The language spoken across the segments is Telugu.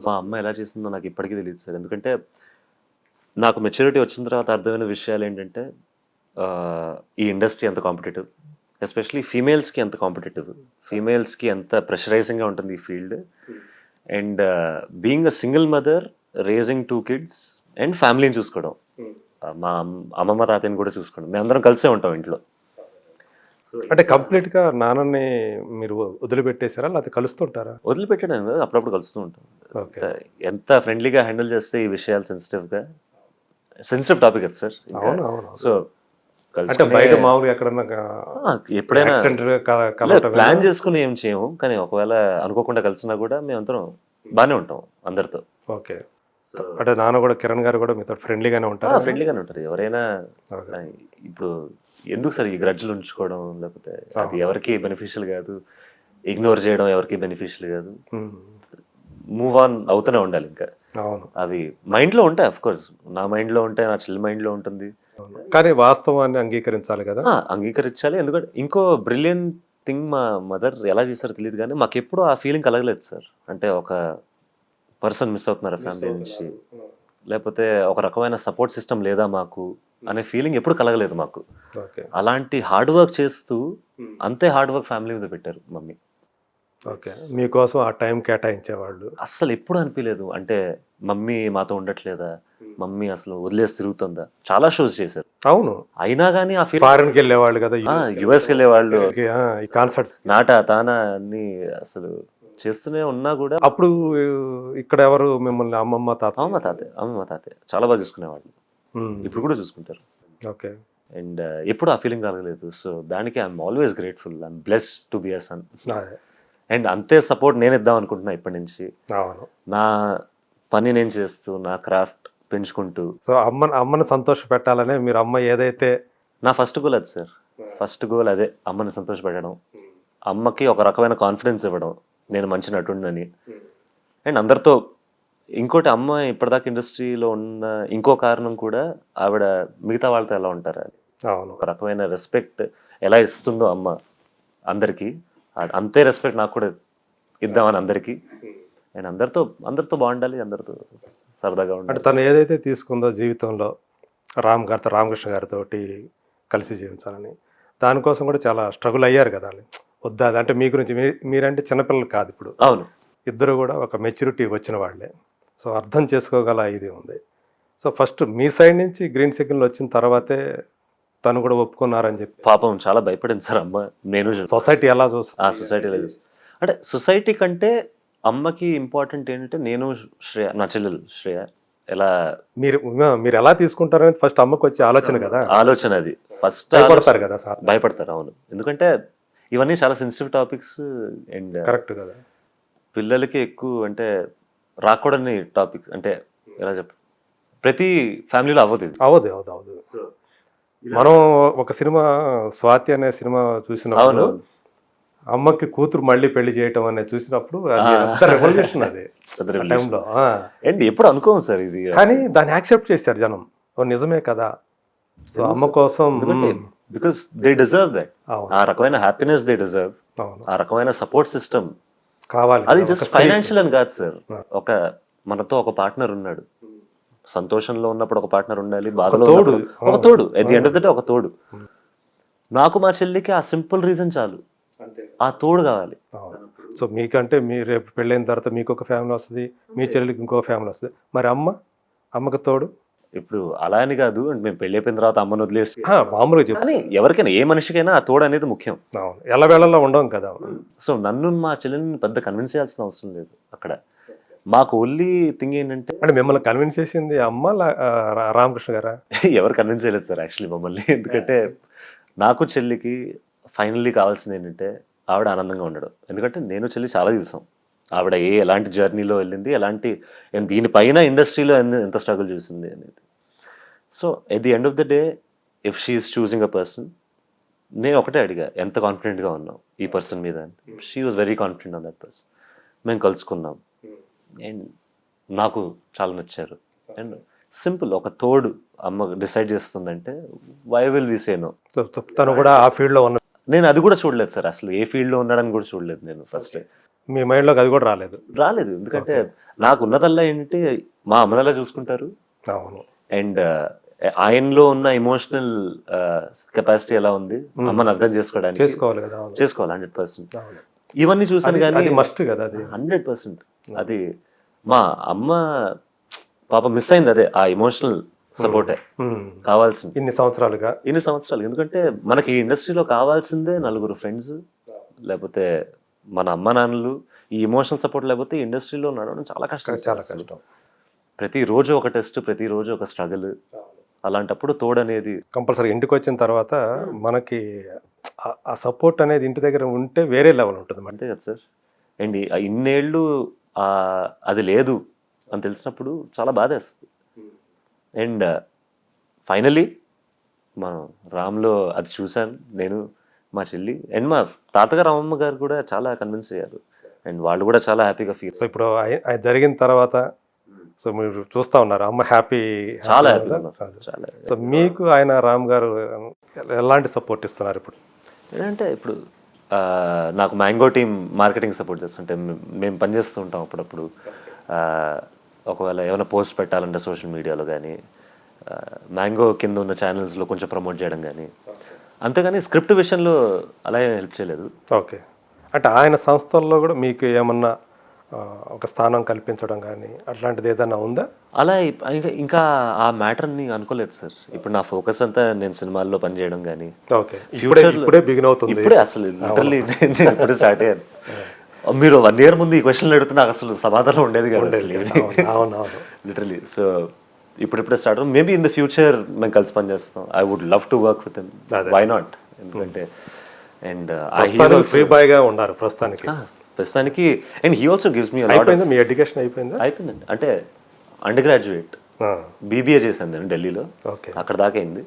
మా అమ్మ ఎలా చేసిందో నాకు ఇప్పటికీ తెలియదు సార్. ఎందుకంటే నాకు మెచ్యూరిటీ వచ్చిన తర్వాత అర్థమైన విషయాలు ఏంటంటే ఈ ఇండస్ట్రీ ఎంత కాంపిటేటివ్, ఎస్పెషలీ ఫీమేల్స్కి ఎంత కాంపిటేటివ్, ఫీమేల్స్కి ఎంత ప్రెషరైజింగ్గా ఉంటుంది ఈ field. And being a single mother, raising 2 kids and ఫ్యామిలీని చూసుకోవడం, మా అమ్మమ్మ తాతయ్యని కూడా చూసుకోవడం, మేమందరం కలిసే ఉంటాం ఇంట్లో. అంటే కంప్లీట్‌గా నాన్నని మీరు వదిలిపెట్టేసారా? లేకపోతే కలుస్తుంటారా? వదిలిపెట్టడం కాదు, అప్పుడప్పుడు కలుస్తూ ఉంటాం. ఓకే. ఎంత ఫ్రెండ్లీగా హ్యాండిల్ చేస్తే ఈ విషయాలు సెన్సిటివ్ టాపిక్ అది సార్. అవును. అవును. సో అంటే బయట మామూలుగా ఎక్కడన్నా ఎప్పుడైనా కలవటం ప్లాన్ చేసుకుని ఏం చేయము, కానీ ఒకవేళ అనుకోకుండా కలిసినా కూడా మేమందరం బాగానే ఉంటాం అందరితో. ఓకే. అంటే నాన్న కూడా, కిరణ్ గారు కూడా మీతో ఫ్రెండ్లీగానే ఉంటారా? ఫ్రెండ్లీగానే ఉంటారు. ఎవరైనా ఇప్పుడు ఎందుకు సార్ ఈ గ్రడ్జ్లు ఉంచుకోవడం, లేకపోతే అది ఎవరికి బెనిఫిషియల్ కాదు, ఇగ్నోర్ చేయడం ఎవరికి బెనిఫిషియల్ కాదు. మూవ్ ఆన్ అవుతూనే ఉండాలి. ఇంకా అవును, అవి మైండ్లో ఉంటాయి, అఫ్ కోర్స్ నా మైండ్లో ఉంటాయి, నా చెల్లి మైండ్లో ఉంటుంది. కానీ వాస్తవాన్ని అంగీకరించాలి కదా. అంగీకరించాలి. ఎందుకంటే ఇంకో బ్రిలియంట్ థింగ్, మా మదర్ ఎలా చేశారో తెలియదు కానీ మాకు ఎప్పుడూ ఆ ఫీలింగ్ కలగలేదు సార్. అంటే ఒక పర్సన్ మిస్ అవుతున్నారు ఫ్యామిలీ నుంచి, లేకపోతే ఒక రకమైన సపోర్ట్ సిస్టమ్ లేదా మాకు అనే ఫీలింగ్ ఎప్పుడు కలగలేదు మాకు. అలాంటి హార్డ్ వర్క్ చేస్తూ అంతే హార్డ్ వర్క్ ఫ్యామిలీ మీద పెట్టారు మమ్మీ. ఓకే. మీకోసం ఆ టైం కేటాయించేవాళ్ళు. అస్సలు ఎప్పుడు అనిపించలేదు అంటే మమ్మీ మాతో ఉండట్లేదా, మమ్మీ అసలు వదిలేసి తిరుగుతుందా. చాలా షోస్ చేశారు, అవును. అయినా కానీ ఆ ఫీల్. ఫారెన్కి వెళ్ళేవాళ్ళు కదా, యుఎస్కి వెళ్ళేవాళ్ళు, ఈ కాన్సర్ట్స్, నాటా తానా అన్ని అసలు చేస్తూనే ఉన్నా కూడా. అప్పుడు ఇక్కడ ఎవరు మిమ్మల్ని? అమ్మమ్మ అమ్మమ్మ తాతయ్య చాలా బాగా చూసుకునేవాళ్ళు, ఇప్పుడు కూడా చూసుకుంటారు. ఓకే. అండ్ ఎప్పుడు ఆ ఫీలింగ్ కలగలేదు. సో దానికి I'm always grateful, I'm blessed to be a son. And అంతే సపోర్ట్ నేను ఇద్దాం అనుకుంటున్నా ఇప్పటి నుంచి. అవును, నా పని నేను చేస్తూ, నా క్రాఫ్ట్ పెంచుకుంటూ. సో అమ్మని సంతోష పెట్టాలనే మీరు, అమ్మ ఏదైతే. నా ఫస్ట్ గోల్ అది సార్, ఫస్ట్ గోల్ అదే, అమ్మని సంతోష పెట్టడం, అమ్మకి ఒక రకమైన కాన్ఫిడెన్స్ ఇవ్వడం నేను మంచి నటుండని. అండ్ అందరితో ఇంకోటి, అమ్మ ఇప్పటిదాకా ఇండస్ట్రీలో ఉన్న ఇంకో కారణం కూడా ఆవిడ మిగతా వాళ్ళతో ఎలా ఉంటారు, అవును, ఒక రకమైన రెస్పెక్ట్ ఎలా ఇస్తుందో అమ్మ అందరికీ, అంతే రెస్పెక్ట్ నాకు కూడా ఇద్దామని అందరికీ. అండ్ అందరితో బాగుండాలి, అందరితో సరదాగా ఉండాలి. అంటే తను ఏదైతే తీసుకుందో జీవితంలో రామకృష్ణ గారితో కలిసి జీవించాలని, దానికోసం కూడా చాలా స్ట్రగుల్ అయ్యారు కదా. వద్దా అంటే మీ గురించి, మీరంటే చిన్నపిల్లలు కాదు ఇప్పుడు. అవును, ఇద్దరు కూడా ఒక మెచ్యూరిటీ వచ్చిన వాళ్ళే. సో అర్థం చేసుకోగల ఇది ఉంది. సో ఫస్ట్ మీ సైడ్ నుంచి గ్రీన్ సిగ్నల్ వచ్చిన తర్వాతే తను కూడా ఒప్పుకున్నారని చెప్పి. పాపం చాలా భయపడింది సార్ అమ్మ. నేను సొసైటీ ఎలా చూస్తా, సొసైటీలో అంటే సొసైటీ కంటే అమ్మకి ఇంపార్టెంట్ ఏంటంటే నేను, శ్రేయ, నా చెల్లెలు శ్రేయ ఎలా మీరు ఎలా తీసుకుంటారనేది ఫస్ట్ అమ్మకి వచ్చే ఆలోచన కదా. ఆలోచన అది ఫస్ట్ భయపడతారు కదా సార్. భయపడతారు, అవును. ఎందుకంటే ఇవన్నీ చాలా సెన్సిటివ్ టాపిక్స్. అండ్ కరెక్ట్ కదా, పిల్లలకి ఎక్కువ అంటే రాకూడని టాపిక్స్. అంటే ఎలా చెప్ప, ప్రతి ఫ్యామిలీలో అవ్వదు. మనం ఒక సినిమా, స్వాతి అనే సినిమా చూసినప్పుడు, అమ్మకి కూతురు మళ్ళీ పెళ్లి చేయటం అనేది చూసినప్పుడు రెవల్యూషన్ అది టైంలో. అండ్ ఎప్పుడు అనుకోము సార్ ఇది, కానీ దాన్ని యాక్సెప్ట్ చేశారు జనం. నిజమే కదా. సో అమ్మ కోసం, బికాస్ దే డిజర్వ్ దట్. ఆ రకమైన హ్యాపీనెస్ దే డిజర్వ్, ఆ రకమైన సపోర్ట్ సిస్టమ్ కావాలి. అది జస్ట్ ఫైనాన్షియల్ అని కాదు సార్. మనతో ఒక పార్ట్నర్ ఉన్నాడు, సంతోషంలో ఉన్నప్పుడు ఒక పార్ట్నర్ ఉండాలి, బాధలో ఒక తోడు, at the end of the day ఒక తోడు. నాకు మా చెల్లికి ఆ సింపుల్ రీజన్ చాలు, ఆ తోడు కావాలి. సో మీకంటే మీరు రేపు పెళ్ళైన తర్వాత మీకు ఒక ఫ్యామిలీ వస్తుంది, మీ చెల్లికి ఇంకొక ఫ్యామిలీ వస్తుంది. మరి అమ్మకి తోడు ఇప్పుడు అలా అని కాదు, మేము పెళ్లి అయిపోయిన తర్వాత అమ్మను వదిలేసి మామూలుగా చెప్పు, కానీ ఎవరికైనా, ఏ మనిషికైనా ఆ తోడు అనేది ముఖ్యం. ఎలా వేళల్లో ఉండవు కదా. సో నన్ను మా చెల్లెని పెద్ద కన్విన్స్ చేయాల్సిన అవసరం లేదు అక్కడ. మాకు ఓన్లీ థింగ్ ఏంటంటే, అంటే మిమ్మల్ని కన్విన్స్ చేసింది అమ్మ, రామకృష్ణ గారా? ఎవరు కన్విన్స్ చేయలేదు సార్ యాక్చువల్లీ మమ్మల్ని. ఎందుకంటే నాకు చెల్లికి ఫైనల్లీ కావాల్సింది ఏంటంటే ఆవిడ ఆనందంగా ఉండడం. ఎందుకంటే నేను చెల్లి చాలా చూసాం, ఆవిడ ఎలాంటి జర్నీలో వెళ్ళింది, ఎలాంటి దీనిపైన ఇండస్ట్రీలో ఎంత స్ట్రగుల్ చూసింది అనేది. So at the end of the day, if she's choosing a person, నేను ఒకటే అడిగా, ఎంత కాన్ఫిడెంట్గా ఉన్నాం ఈ పర్సన్ మీద. She was very confident on that person. మేము కలుసుకున్నాం అండ్ నాకు చాలా నచ్చారు. అండ్ సింపుల్, ఒక తోడు అమ్మ డిసైడ్ చేస్తుందంటే why will we say no. తను కూడా ఆ ఫీల్డ్లో ఉన్న, నేను అది కూడా చూడలేదు సార్ అసలు, ఏ ఫీల్డ్లో ఉన్నాడని కూడా చూడలేదు నేను ఫస్ట్. మీ మైండ్లోకి అది కూడా రాలేదు. రాలేదు. ఎందుకంటే నాకు ఉన్నదల్లా ఏంటంటే మా అమ్మనలా చూసుకుంటారు. అవును. అండ్ ఆయనలో ఉన్న ఎమోషనల్ కెపాసిటీ ఎలా ఉంది అమ్మని అర్థం చేసుకోవడానికి చేసుకోవాలి కదా. అవును. చేసుకోవాలి 100%. అవును. ఇవన్నీ చూసాను అది కానీ అది మస్ట్ కదా అది. 100%. అది మా అమ్మ పాప మిస్ అయింది, అదే ఆ ఎమోషనల్ సపోర్టే ఉమ్. కావాల్సింది ఇన్ని సంవత్సరాలుగా. ఇన్ని సంవత్సరాలు. ఎందుకంటే మనకి ఈ ఇండస్ట్రీలో కావాల్సిందే నలుగురు ఫ్రెండ్స్, లేకపోతే మన అమ్మ నాన్నలు. ఈ ఎమోషనల్ సపోర్ట్ లేకపోతే ఈ ఇండస్ట్రీలో నడవడం చాలా కష్టం. చాలా అసలు. కష్టం. ప్రతిరోజు ఒక టెస్ట్, ప్రతిరోజు ఒక స్ట్రగుల్. అలాంటప్పుడు తోడనేది కంపల్సరీ ఇంటికి వచ్చిన తర్వాత మనకి ఆ సపోర్ట్ అనేది ఇంటి దగ్గర ఉంటే వేరే లెవెల్ ఉంటుంది. అంతే కదా సార్. అండ్ ఇన్నేళ్ళు అది లేదు అని తెలిసినప్పుడు చాలా బాధేస్తుంది. అండ్ ఫైనలీ మనం రామ్లో అది చూశాను నేను, మా చెల్లి అండ్ మా తాతగారు అమ్మమ్మ గారు కూడా చాలా కన్విన్స్ అయ్యారు. అండ్ వాళ్ళు కూడా చాలా హ్యాపీగా ఫీల్. సో ఇప్పుడు అది జరిగిన తర్వాత సో మీరు చూస్తా ఉన్నారు అమ్మ హ్యాపీ. చాలా హ్యాపీగా ఉన్నారు. చాలా. సో మీకు ఆయన రామ్ గారు ఎలాంటి సపోర్ట్ ఇస్తున్నారు ఇప్పుడు? ఏంటంటే ఇప్పుడు నాకు మ్యాంగో టీమ్ మార్కెటింగ్ సపోర్ట్ చేస్తుంటే మేము పనిచేస్తూ ఉంటాం అప్పుడప్పుడు. ఒకవేళ ఏమైనా పోస్ట్ పెట్టాలంటే సోషల్ మీడియాలో కానీ, మ్యాంగో కింద ఉన్న ఛానల్స్లో కొంచెం ప్రమోట్ చేయడం కానీ, అంతేగాని స్క్రిప్ట్ విషయంలో అలా హెల్ప్ చేయలేదు. ఓకే. అంటే ఆయన సంస్థల్లో కూడా మీకు ఏమన్నా ఒక స్థానం కల్పించడం కానీ అట్లాంటిది ఏదైనా ఉందా? అలా ఇంకా ఆ మ్యాటర్ని అనుకోలేదు సార్. ఇప్పుడు నా ఫోకస్ అంతా నేను సినిమాల్లో పనిచేయడం కానీ. ఓకే. ఇప్పుడే బిగిన్ అవుతుంది. ఇప్పుడే అసలు లిటరల్లీ నేను ఇప్పుడే స్టార్ట్ అయ్యాను. మీరు 1 year ముందు ఈ క్వశ్చన్లు అడిగితే నాకు అసలు సమాధానం ఉండేది కాదు లిటరల్లీ. సో ఇప్పుడిప్పుడే start. Maybe in the future మేము కలిసి పనిచేస్తాం. I would love to work with him. Why not? ఎందుకంటే అండ్ ఫ్రీ బాయ్ గా ఉన్నారు ప్రస్తుతానికి. And he also gives me అయిపోయిందా మీ ఎడ్యుకేషన్? అయిపోయిందండి. అంటే అండర్ గ్రాడ్యుయేట్ బీబీఏ చేశాను నేను ఢిల్లీలో. అక్కడ దాకా అయింది.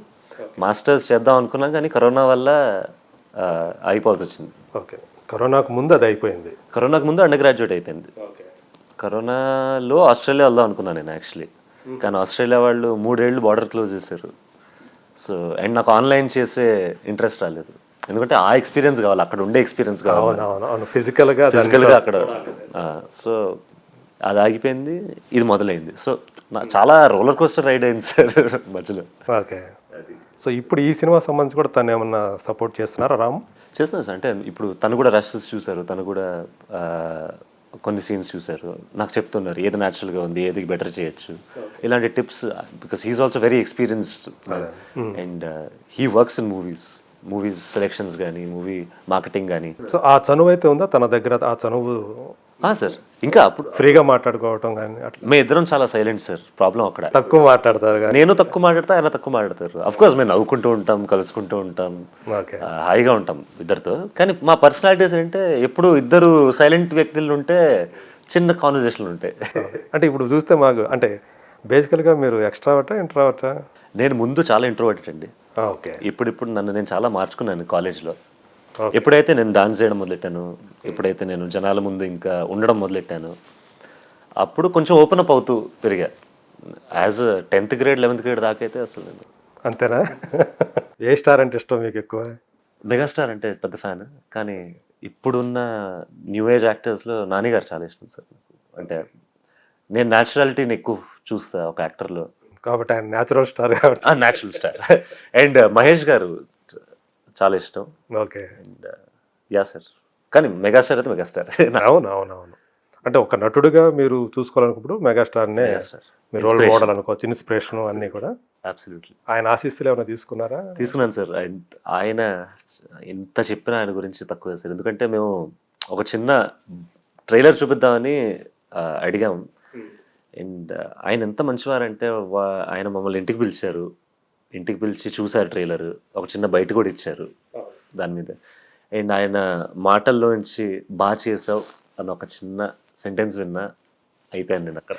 మాస్టర్స్ చేద్దాం అనుకున్నాం కానీ కరోనా వల్ల అయిపోవాల్సి వచ్చింది. ఓకే. కరోనాకు ముందు అది అయిపోయింది. కరోనాకు ముందు అండర్ గ్రాడ్యుయేట్ అయిపోయింది. కరోనాలో ఆస్ట్రేలియా వెళ్దాం అనుకున్నాను నేను యాక్చువల్లీ. కానీ ఆస్ట్రేలియా వాళ్ళు 3 ఏళ్ళు బార్డర్ క్లోజ్ చేశారు. సో అండ్ నాకు ఆన్లైన్ చేసే ఇంట్రెస్ట్ రాలేదు. ఎందుకంటే ఆ ఎక్స్పీరియన్స్ కావాలి, అక్కడ ఉండే ఎక్స్పీరియన్స్ కావాలి ఫిజికల్గా అక్కడ. సో అది ఆగిపోయింది, ఇది మొదలైంది. సో చాలా రోలర్ కోస్టర్ రైడ్ అయింది సార్ మధ్యలో. ఓకే. సో ఇప్పుడు ఈ సినిమా సంబంధించి కూడా తను ఏమన్నా సపోర్ట్ చేస్తున్నారా రామ్? చేస్తున్నారు సార్. అంటే ఇప్పుడు తను కూడా రషెస్ చూశారు, తను కూడా కొన్ని సీన్స్ చూశారు, నాకు చెప్తున్నారు ఏది న్యాచురల్గా ఉంది, ఏది బెటర్ చేయొచ్చు, ఇలాంటి tips. Because he's also very experienced and he works in movies selections కానీ, మూవీ మార్కెటింగ్ కానీ. సో ఆ చనువు అయితే ఉందా తన దగ్గర? ఆ చనువు సార్ ఇంకా అప్పుడు ఫ్రీగా మాట్లాడుకోవటం కానీ అట్లా? మేము ఇద్దరం చాలా సైలెంట్ సార్. ప్రాబ్లం అక్కడ. తక్కువ మాట్లాడతారు కానీ నేను తక్కువ మాట్లాడతా, ఆయన తక్కువ మాట్లాడతారు. అఫ్ కోర్స్ మేము నవ్వుకుంటూ ఉంటాం, కలుసుకుంటూ ఉంటాం, హాయిగా ఉంటాం ఇద్దరితో. కానీ మా పర్సనాలిటీస్ ఏంటంటే ఎప్పుడు ఇద్దరు సైలెంట్ వ్యక్తులు ఉంటే చిన్న కాన్వర్జేషన్లు ఉంటాయి. అంటే ఇప్పుడు చూస్తే మాకు అంటే బేసికల్గా మీరు ఎక్స్ట్రావర్టా ఇంట్రావర్టా? నేను ముందు చాలా ఇంట్రోవర్టెడ్ అండి. ఓకే. ఇప్పుడు నన్ను నేను చాలా మార్చుకున్నాను కాలేజ్లో. ఎప్పుడైతే నేను డాన్స్ చేయడం మొదలెట్టాను, ఎప్పుడైతే నేను జనాల ముందు ఇంకా ఉండడం మొదలెట్టాను, అప్పుడు కొంచెం ఓపెన్ అప్ అవుతూ పెరిగా. As 10th grade 11th grade దాకా అయితే అసలు నేను. అంతేనా? ఏ స్టార్ అంటే ఇష్టం మీకు ఎక్కువ? మెగాస్టార్ అంటే పెద్ద ఫ్యాన్. కానీ ఇప్పుడున్న న్యూ ఏజ్ యాక్టర్స్లో నాని గారు చాలా ఇష్టం సార్. అంటే నేను న్యాచురాలిటీని ఎక్కువ చూస్తా ఒక యాక్టర్లో, కాబట్టి ఆయన న్యాచురల్ స్టార్ కాబట్టి. Natural star. అండ్ మహేష్ గారు చాలా ఇష్టం. ఓకే. And yeah sir. కానీ మెగాస్టార్ అయితే మెగాస్టార్. అవును. అంటే ఒక నటుడిగా మీరు చూసుకోవాలనుకున్నప్పుడు మెగాస్టార్నే మీరు రోల్ మోడల్ అనుకోవచ్చు, ఇన్స్పిరేషన్ అన్నీ కూడా. అబ్సల్యూట్లీ. ఆయన ఆశీస్సులు ఏమైనా తీసుకున్నారా? తీసుకున్నాను సార్. ఆయన ఎంత చెప్పినా ఆయన గురించి తక్కువ సార్. ఎందుకంటే మేము ఒక చిన్న ట్రైలర్ చూపిద్దామని అడిగాం. అండ్ ఆయన ఎంత మంచివారంటే ఆయన మమ్మల్ని ఇంటికి పిలిచి చూశారు ట్రైలర్, ఒక చిన్న బయట కూడా ఇచ్చారు దాని మీద. అండ్ ఆయన మాటల్లోంచి బాగా చేసావు అన్న ఒక చిన్న సెంటెన్స్ విన్నా అయిపోయాను నేను అక్కడ.